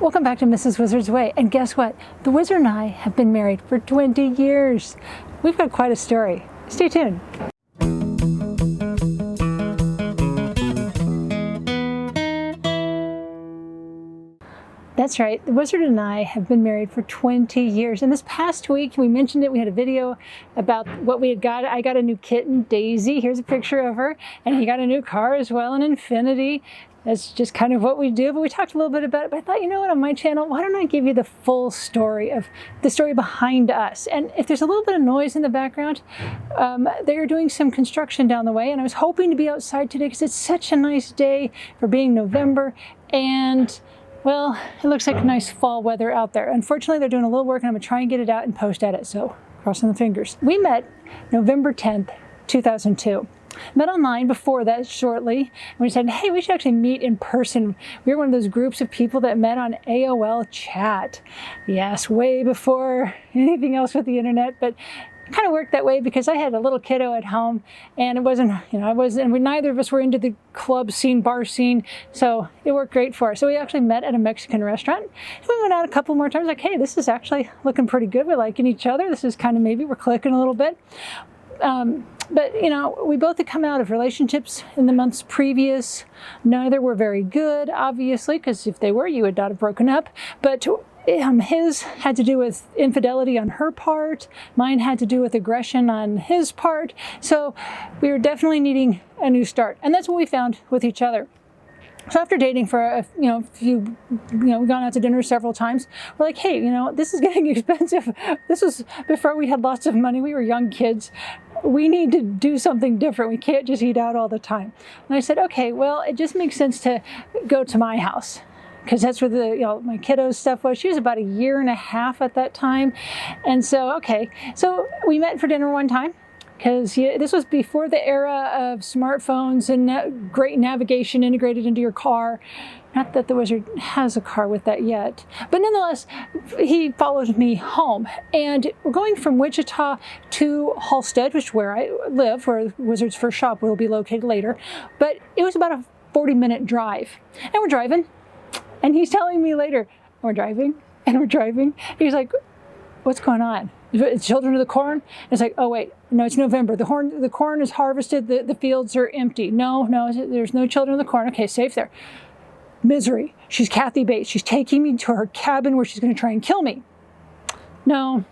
Welcome back to Mrs. Wizard's Way. And guess what? The Wizard and I have been married for 20 years. We've got quite a story. Stay tuned. That's right. The Wizard and I have been married for 20 years. And this past week, we mentioned it. We had a video about what we had got. I got a new kitten, Daisy. Here's a picture of her. And he got a new car as well, an Infiniti. That's just kind of what we do. But we talked a little bit about it. But I thought, you know what, on my channel, why don't I give you the full story of the story behind us? And if there's a little bit of noise in the background, they're doing some construction down the way. And I was hoping to be outside today because it's such a nice day for being November. And well, it looks like nice fall weather out there. Unfortunately, they're doing a little work and I'm gonna try and get it out and post edit, so crossing the fingers. We met November 10th, 2002. Met online before that shortly, and we said, hey, we should actually meet in person. We were one of those groups of people that met on AOL chat. Yes, way before anything else with the internet, but kind of worked that way because I had a little kiddo at home and it wasn't, neither of us were into the club scene, bar scene, so it worked great for us. So we actually met at a Mexican restaurant. We went out a couple more times, like, hey, this is actually looking pretty good. We're liking each other. This is kind of, maybe we're clicking a little bit. But, we both had come out of relationships in the months previous. Neither were very good, obviously, because if they were, you would not have broken up. But his had to do with infidelity on her part. Mine had to do with aggression on his part. So we were definitely needing a new start. And that's what we found with each other. So after dating for a few, we've gone out to dinner several times. We're like, hey, this is getting expensive. This was before we had lots of money. We were young kids. We need to do something different. We can't just eat out all the time. And I said, okay, well, it just makes sense to go to my house, because that's where my kiddo's stuff was. She was about 1.5 years at that time. And so, okay. So we met for dinner one time, because this was before the era of smartphones and great navigation integrated into your car. Not that the Wizard has a car with that yet. But nonetheless, he followed me home. And we're going from Wichita to Halstead, which is where I live, where Wizard's first shop will be located later. But it was about a 40-minute drive. And we're driving. And he's telling me later, we're driving. He's like, what's going on? It's children of the corn? And it's like, oh, wait, no, it's November. The corn is harvested. The fields are empty. No, there's no children of the corn. Okay, safe there. Misery. She's Kathy Bates. She's taking me to her cabin where she's going to try and kill me. No.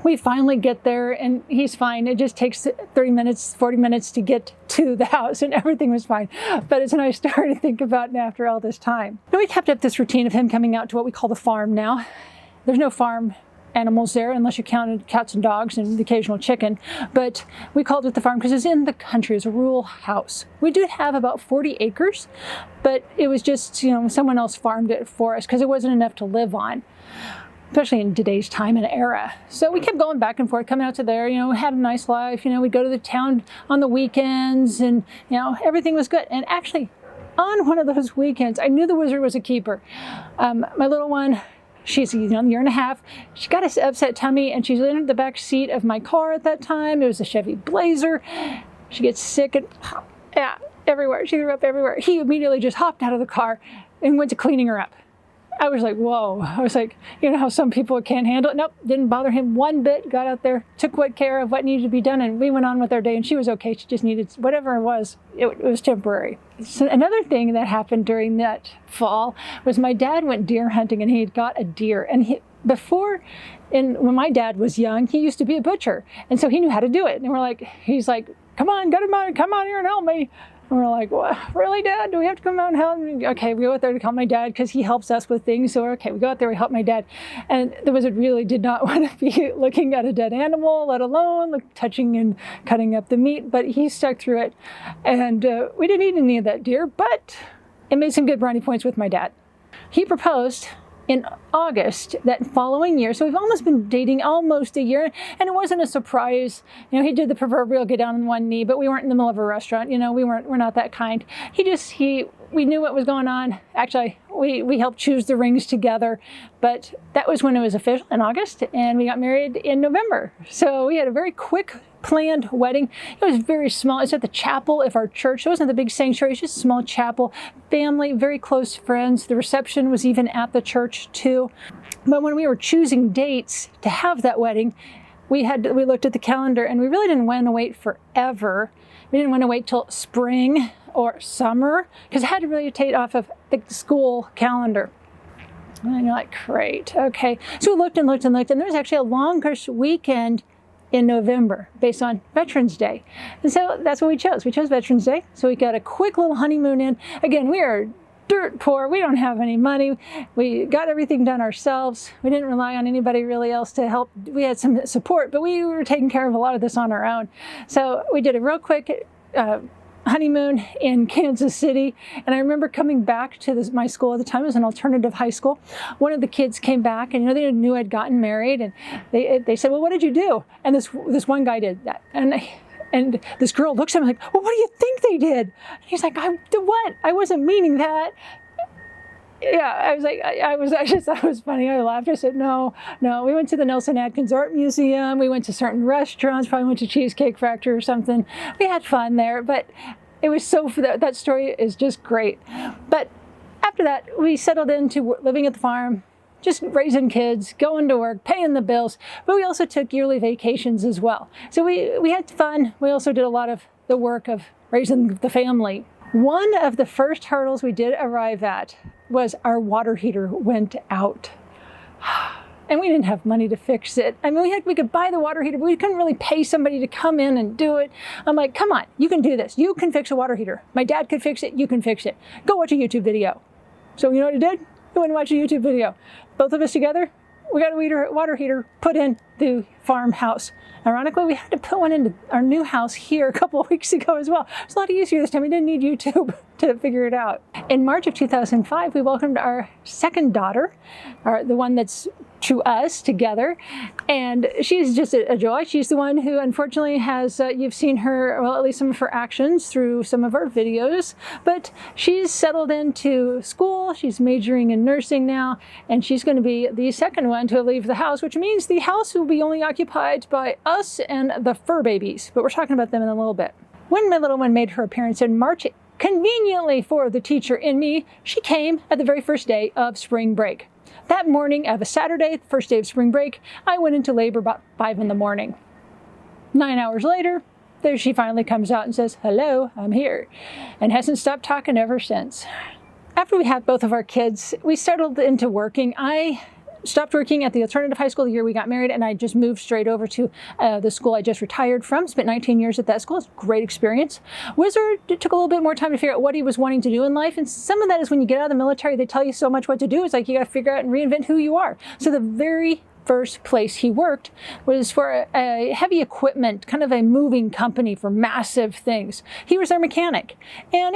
We finally get there and he's fine. It just takes 30 minutes, 40 minutes to get to the house and everything was fine. But it's a nice story to think about after all this time. Now, we kept up this routine of him coming out to what we call the farm now. There's no farm animals there unless you counted cats and dogs and the occasional chicken. But we called it the farm because it's in the country. It's a rural house. We do have about 40 acres, but it was just, someone else farmed it for us because it wasn't enough to live on, especially in today's time and era. So we kept going back and forth, coming out to there, had a nice life. We'd go to the town on the weekends and, everything was good. And actually, on one of those weekends, I knew the Wizard was a keeper. My little one, she's 1.5 years. She got an upset tummy and she's in the back seat of my car at that time. It was a Chevy Blazer. She gets sick and everywhere. She threw up everywhere. He immediately just hopped out of the car and went to cleaning her up. I was like, whoa. I was like, how some people can't handle it. Nope, didn't bother him one bit. Got out there, took care of what needed to be done, and we went on with our day, and she was okay. She just needed whatever it was. It was temporary. So another thing that happened during that fall was my dad went deer hunting, and he had got a deer. And when my dad was young, he used to be a butcher, and so he knew how to do it. And he's like, come on, come on here and help me. And we're like, what? Really, Dad? Do we have to come out and help? Okay, we go out there to help my dad because he helps us with things. So, okay, we go out there, we help my dad. And the Wizard really did not want to be looking at a dead animal, let alone touching and cutting up the meat. But he stuck through it. And we didn't eat any of that deer, but it made some good brownie points with my dad. He proposed in August that following year. So we've almost been dating almost a year, and it wasn't a surprise. He did the proverbial get down on one knee, but we weren't in the middle of a restaurant. We're not that kind. He we knew what was going on. Actually, we helped choose the rings together, but that was when it was official in August, and we got married in November. So we had a very quick planned wedding. It was very small. It's at the chapel of our church. It wasn't the big sanctuary. It was just a small chapel. Family, very close friends. The reception was even at the church too. But when we were choosing dates to have that wedding, we looked at the calendar, and we really didn't want to wait forever. We didn't want to wait till spring or summer, because it had to really take off of the school calendar. And you're like, great, okay. So we looked and looked and looked, and there was actually a longer weekend in November based on Veterans Day. And so that's what we chose. We chose Veterans Day. So we got a quick little honeymoon in. Again, we are dirt poor. We don't have any money. We got everything done ourselves. We didn't rely on anybody really else to help. We had some support, but we were taking care of a lot of this on our own. So we did a real quick honeymoon in Kansas City. And I remember coming back to my school at the time. It was an alternative high school. One of the kids came back, and they knew I'd gotten married, and they said, well, what did you do? And this one guy did that. And this girl looks at him like, well, what do you think they did? And he's like, what? I wasn't meaning that. Yeah, I was like, I just thought it was funny. I laughed. I said, no. We went to the Nelson Atkins Art Museum. We went to certain restaurants, probably went to Cheesecake Factory or something. We had fun there, but it was that story is just great. But after that, we settled into living at the farm, just raising kids, going to work, paying the bills, but we also took yearly vacations as well. So we had fun. We also did a lot of the work of raising the family. One of the first hurdles we did arrive at was our water heater went out. And we didn't have money to fix it. I mean, we could buy the water heater, but we couldn't really pay somebody to come in and do it. I'm like, come on, you can do this. You can fix a water heater. My dad could fix it. You can fix it. Go watch a YouTube video. So you know what I did? We went and watched a YouTube video. Both of us together, we got a water heater put in the farmhouse. Ironically, we had to put one into our new house here a couple of weeks ago as well. It's a lot easier this time. We didn't need YouTube to figure it out. In March of 2005, we welcomed our second daughter, the one that's to us together. And she's just a joy. She's the one who unfortunately has, you've seen her, well, at least some of her actions through some of our videos, but she's settled into school. She's majoring in nursing now, and she's going to be the second one to leave the house, which means the house will be only occupied by us and the fur babies, but we're talking about them in a little bit. When my little one made her appearance in March, conveniently for the teacher in me, she came at the very first day of spring break. That morning of a Saturday, the first day of spring break, I went into labor about 5 in the morning. 9 hours later, there she finally comes out and says, hello, I'm here, and hasn't stopped talking ever since. After we had both of our kids, we settled into working. I stopped working at the alternative high school the year we got married, and I just moved straight over to the school I just retired from. Spent 19 years at that school. It's a great experience. Wizard, it took a little bit more time to figure out what he was wanting to do in life, and some of that is when you get out of the military, they tell you so much what to do. It's like you got to figure out and reinvent who you are. So the very first place he worked was for a heavy equipment, kind of a moving company for massive things. He was their mechanic. And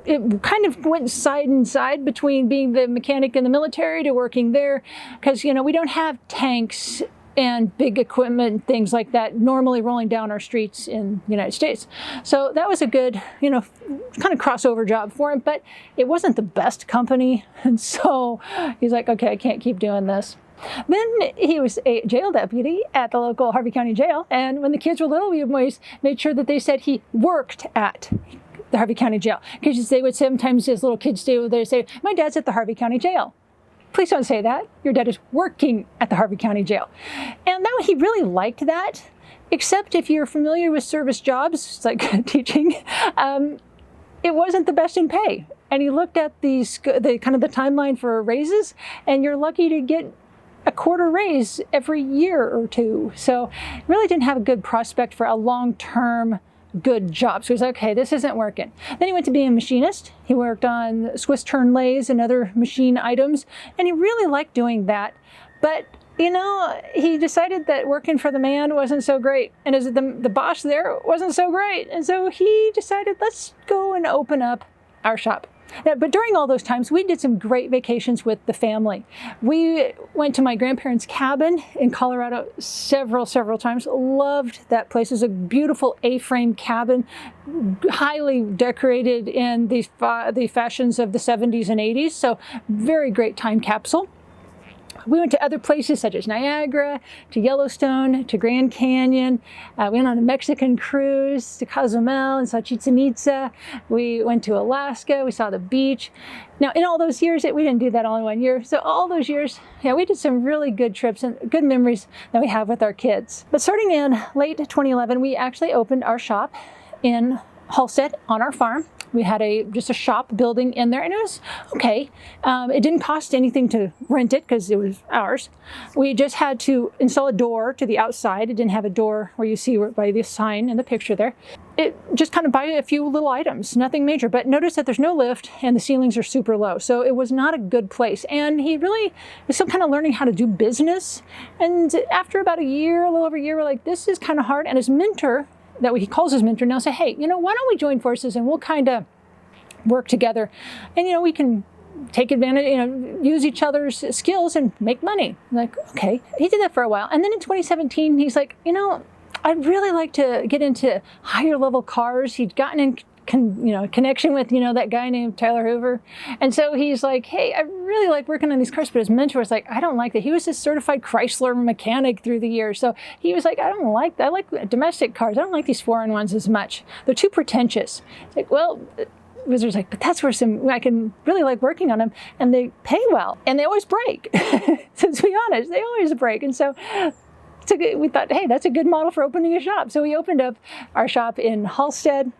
it kind of went side and side between being the mechanic in the military to working there, because, we don't have tanks and big equipment, things like that, normally rolling down our streets in the United States. So that was a good, kind of crossover job for him, but it wasn't the best company. And so he's like, okay, I can't keep doing this. Then he was a jail deputy at the local Harvey County Jail. And when the kids were little, we always made sure that they said he worked at the Harvey County Jail. Because they would sometimes, as little kids do, they say, my dad's at the Harvey County Jail. Please don't say that. Your dad is working at the Harvey County Jail. And he really liked that, except if you're familiar with service jobs, it's like teaching, it wasn't the best in pay. And he looked at the kind of the timeline for raises, and you're lucky to get a quarter raise every year or two. So really didn't have a good prospect for a long-term good job. So he's like, okay, this isn't working. Then he went to be a machinist. He worked on Swiss turn lathes and other machine items, and he really liked doing that. But he decided that working for the man wasn't so great, and as the boss there wasn't so great. And so he decided, let's go and open up our shop. But during all those times, we did some great vacations with the family. We went to my grandparents' cabin in Colorado several times. Loved that place. It was a beautiful A-frame cabin, highly decorated in the fashions of the 70s and 80s. So very great time capsule. We went to other places such as Niagara, to Yellowstone, to Grand Canyon. We went on a Mexican cruise to Cozumel and saw Chichen Itza. We went to Alaska. We saw the beach. Now, in all those years, we didn't do that all in 1 year. So all those years, yeah, we did some really good trips and good memories that we have with our kids. But starting in late 2011, we actually opened our shop in Halstead on our farm. We had just a shop building in there, and it was okay. It didn't cost anything to rent it because it was ours. We just had to install a door to the outside. It didn't have a door where you see by the sign in the picture there. It just kind of buy a few little items, nothing major. But notice that there's no lift and the ceilings are super low. So it was not a good place. And he really was still kind of learning how to do business. And after about a little over a year, we're like, this is kind of hard. And his mentor, that he calls his mentor now, say, hey, why don't we join forces and we'll kind of work together, and we can take advantage, use each other's skills and make money. I'm like, okay. He did that for a while, and then in 2017, he's like, I'd really like to get into higher level cars. He'd gotten in connection with, that guy named Tyler Hoover. And so he's like, hey, I really like working on these cars. But his mentor was like, I don't like that. He was a certified Chrysler mechanic through the years. So he was like, I don't like that. I like domestic cars. I don't like these foreign ones as much. They're too pretentious. It's like, well, Wizard's like, but that's where I can really like working on them, and they pay well, and they always break. So to be honest, they always break. And so we thought, hey, that's a good model for opening a shop. So we opened up our shop in Halstead,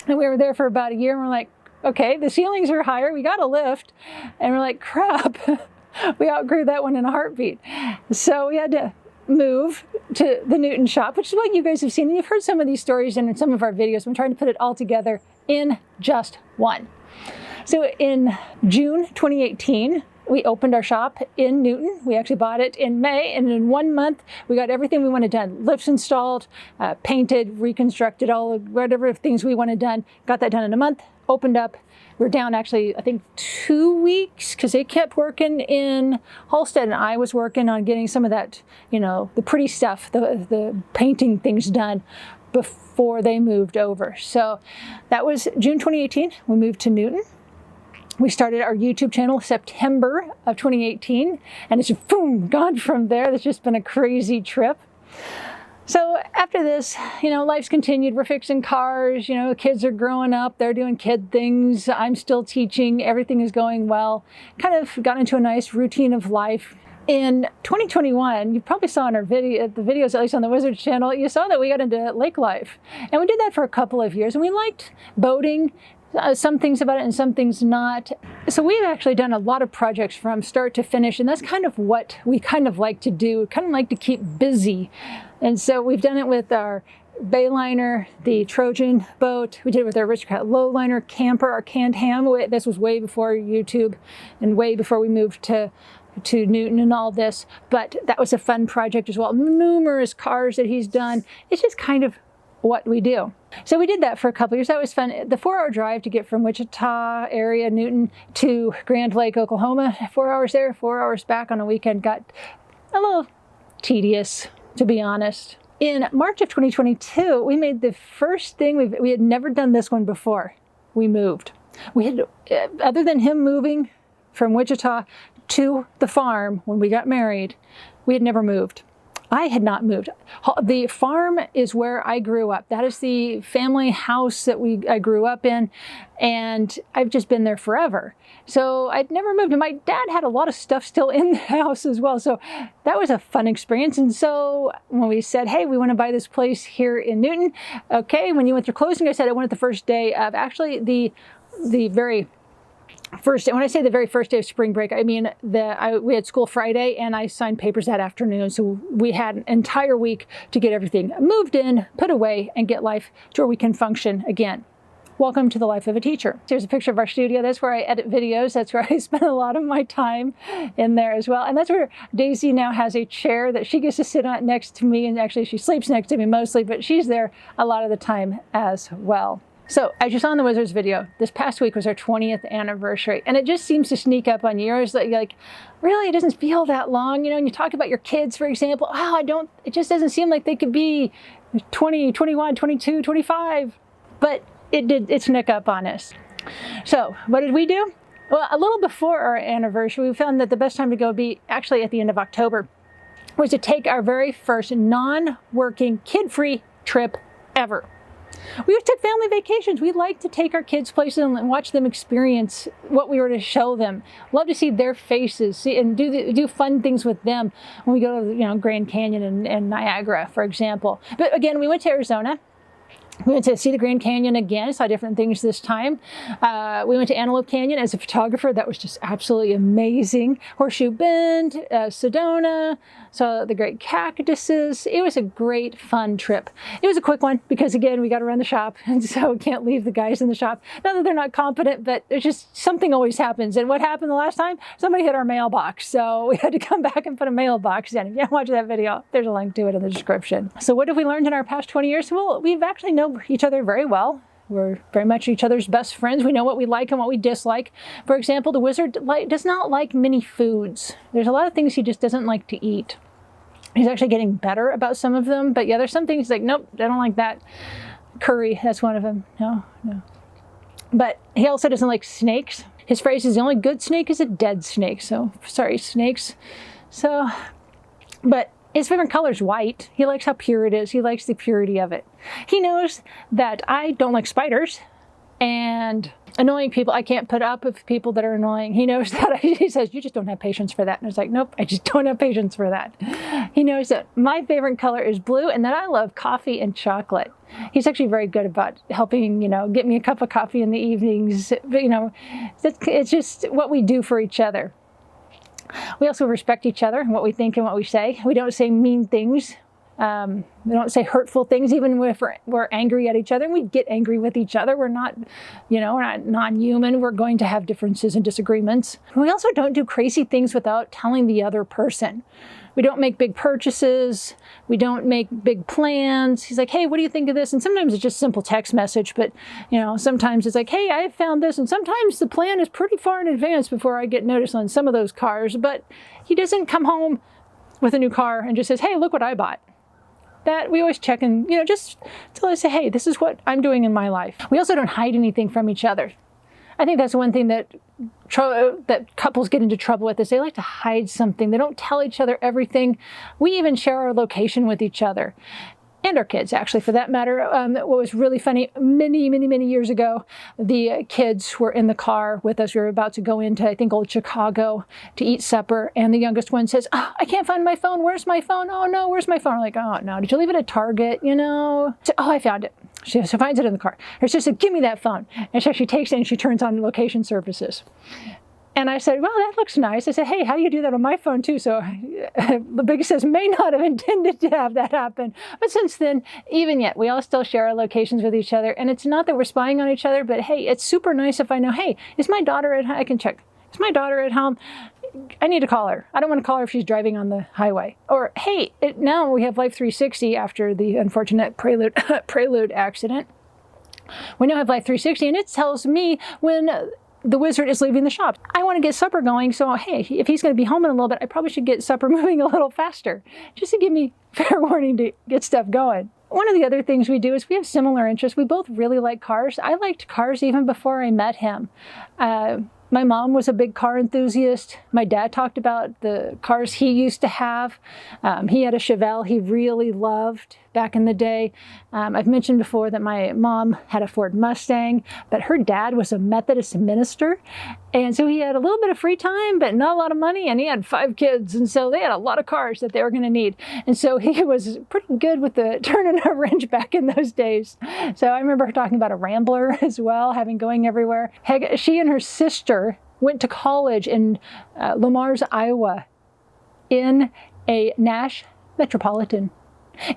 and we were there for about a year, and we're like, okay, the ceilings are higher. We got a lift, and we're like, crap, we outgrew that one in a heartbeat. So we had to move to the Newton shop, which is what you guys have seen. And you've heard some of these stories in some of our videos. I'm trying to put it all together in just one. So in June 2018, we opened our shop in Newton. We actually bought it in May, and in 1 month, we got everything we wanted done. Lifts installed, painted, reconstructed, whatever things we wanted done. Got that done in a month, opened up. We're down actually, I think 2 weeks, because they kept working in Halstead, and I was working on getting some of that, the pretty stuff, the painting things done before they moved over. So that was June 2018. We moved to Newton. We started our YouTube channel September of 2018, and it's boom, gone from there. It's just been a crazy trip. So after this, life's continued. We're fixing cars, kids are growing up. They're doing kid things. I'm still teaching. Everything is going well. Kind of got into a nice routine of life. In 2021, you probably saw in the videos, at least on the Wizards channel, you saw that we got into lake life. And we did that for a couple of years. And we liked boating, some things about it and some things not. So we've actually done a lot of projects from start to finish. And that's kind of what we kind of like to do, kind of like to keep busy. And so we've done it with our Bayliner, the Trojan boat. We did it with our Aristocrat Lowliner camper, our canned ham. This was way before YouTube and way before we moved to Newton and all this. But that was a fun project as well. Numerous cars that he's done. It's just kind of what we do. So we did that for a couple of years. That was fun. The 4-hour drive to get from Wichita area, Newton, to Grand Lake, Oklahoma, 4 hours there, 4 hours back on a weekend, got a little tedious, to be honest. In March of 2022, we made the first thing. We had never done this one before. We moved. We had, other than him moving from Wichita to the farm when we got married, we had never moved. I had not moved. The farm is where I grew up. That is the family house that I grew up in, and I've just been there forever. So I'd never moved, and my dad had a lot of stuff still in the house as well. So that was a fun experience. And so when we said, hey, we want to buy this place here in Newton, okay, when you went through closing, I said I wanted the first day of actually the very first day. When I say the very first day of spring break, I mean we had school Friday and I signed papers that afternoon. So we had an entire week to get everything moved in, put away, and get life to where we can function again. Welcome to the life of a teacher. Here's a picture of our studio. That's where I edit videos. That's where I spend a lot of my time in there as well. And that's where Daisy now has a chair that she gets to sit on next to me. And actually she sleeps next to me mostly, but she's there a lot of the time as well. So, as you saw in the Wizards video, this past week was our 20th anniversary, and it just seems to sneak up on you. It's like, really, it doesn't feel that long, and you talk about your kids, for example. It just doesn't seem like they could be 20, 21, 22, 25, but it snuck up on us. So, what did we do? Well, a little before our anniversary, we found that the best time to go would be actually at the end of October, was to take our very first non-working, kid-free trip ever. We took family vacations. We like to take our kids places and watch them experience what we were to show them. Love to see their faces, and do fun things with them when we go to Grand Canyon and Niagara, for example. But again, we went to Arizona. We went to see the Grand Canyon again, saw different things this time. We went to Antelope Canyon as a photographer. That was just absolutely amazing. Horseshoe Bend, Sedona, saw the great cactuses. It was a great, fun trip. It was a quick one because, again, we got to run the shop, and so we can't leave the guys in the shop. Not that they're not competent, but it's just something always happens. And what happened the last time? Somebody hit our mailbox, so we had to come back and put a mailbox in. If you haven't watched that video, there's a link to it in the description. So what have we learned in our past 20 years? Well, we've actually known each other very well. We're very much each other's best friends. We know what we like and what we dislike. For example, the Wizard does not like many foods. There's a lot of things he just doesn't like to eat. He's actually getting better about some of them, but yeah, there's some things like, nope, I don't like that. Curry, that's one of them. No. But he also doesn't like snakes. His phrase is, the only good snake is a dead snake. So, sorry, snakes. But his favorite color is white. He likes how pure it is. He likes the purity of it. He knows that I don't like spiders and annoying people. I can't put up with people that are annoying. He knows that. He says, you just don't have patience for that. And I was like, nope, I just don't have patience for that. He knows that my favorite color is blue and that I love coffee and chocolate. He's actually very good about helping, get me a cup of coffee in the evenings. It's just what we do for each other. We also respect each other and what we think and what we say. We don't say mean things. We don't say hurtful things, even if we're angry at each other. And we get angry with each other. We're not non-human. We're going to have differences and disagreements. We also don't do crazy things without telling the other person. We don't make big purchases. We don't make big plans. He's like, hey, what do you think of this? And sometimes it's just a simple text message, but sometimes it's like, hey, I found this. And sometimes the plan is pretty far in advance before I get notice on some of those cars. But he doesn't come home with a new car and just says, hey, look what I bought. That we always check and, just till I say, hey, this is what I'm doing in my life. We also don't hide anything from each other. I think that's one thing that couples get into trouble with is they like to hide something. They don't tell each other everything. We even share our location with each other. And our kids, actually, for that matter. What was really funny, many, many, many years ago, the kids were in the car with us. We were about to go into, I think, old Chicago to eat supper. And the youngest one says, I can't find my phone. Where's my phone? Oh, no, where's my phone? I'm like, oh, no. Did you leave it at Target? So, I found it. She finds it in the car. Her sister said, give me that phone. And so she takes it and she turns on location services. And I said, well, that looks nice. I said, hey, how do you do that on my phone too? So the biggest says, may not have intended to have that happen. But since then, even yet, we all still share our locations with each other. And it's not that we're spying on each other, but hey, it's super nice if I know, hey, is my daughter at home? I can check. Is my daughter at home? I need to call her. I don't want to call her if she's driving on the highway. Or, hey, now we have Life 360 after the unfortunate Prelude accident. We now have Life 360, and it tells me when the Wizard is leaving the shop. I want to get supper going, so hey, if he's going to be home in a little bit, I probably should get supper moving a little faster, just to give me fair warning to get stuff going. One of the other things we do is we have similar interests. We both really like cars. I liked cars even before I met him. My mom was a big car enthusiast. My dad talked about the cars he used to have. He had a Chevelle he really loved back in the day. I've mentioned before that my mom had a Ford Mustang, but her dad was a Methodist minister. And so he had a little bit of free time, but not a lot of money, and he had 5 kids. And so they had a lot of cars that they were going to need. And so he was pretty good with the turning a wrench back in those days. So I remember her talking about a Rambler as well, having going everywhere. Heck, she and her sister went to college in Lamars, Iowa, in a Nash Metropolitan.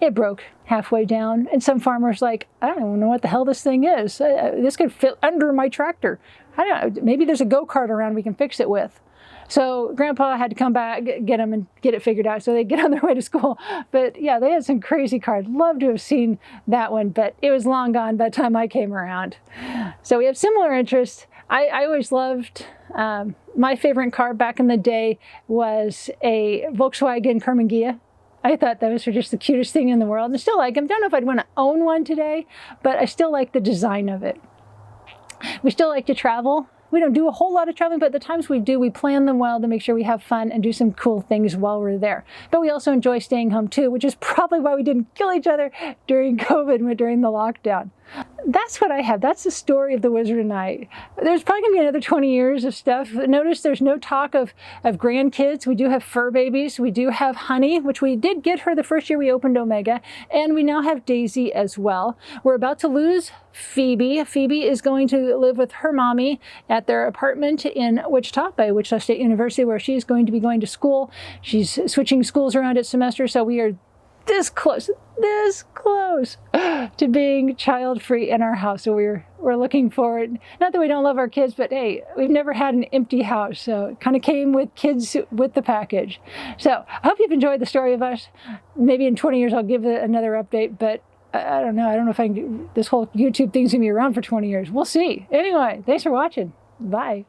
It broke halfway down, and some farmers like, I don't even know what the hell this thing is. This could fit under my tractor. I don't know, maybe there's a go-kart around we can fix it with. So Grandpa had to come back, get them and get it figured out so they get on their way to school. But yeah, they had some crazy cars. Love to have seen that one, but it was long gone by the time I came around. So we have similar interests. I always loved, my favorite car back in the day was a Volkswagen Karmann Ghia. I thought those were just the cutest thing in the world, and I still like them. Don't know if I'd want to own one today, but I still like the design of it. We still like to travel. We don't do a whole lot of traveling, but the times we do, we plan them well to make sure we have fun and do some cool things while we're there. But we also enjoy staying home too, which is probably why we didn't kill each other during COVID, during the lockdown. That's what I have. That's the story of The Wizard and I. There's probably going to be another 20 years of stuff. Notice there's no talk of grandkids. We do have fur babies. We do have Honey, which we did get her the first year we opened Omega. And we now have Daisy as well. We're about to lose Phoebe. Phoebe is going to live with her mommy at their apartment in Wichita, by Wichita State University, where she's going to be going to school. She's switching schools around at semester, so we are this close to being child-free in our house. So we're looking forward. Not that we don't love our kids, but hey, we've never had an empty house. So it kind of came with kids with the package. So I hope you've enjoyed the story of us. Maybe in 20 years I'll give it another update, but I don't know. I don't know if I can do, this whole YouTube thing's gonna be around for 20 years. We'll see. Anyway, thanks for watching. Bye.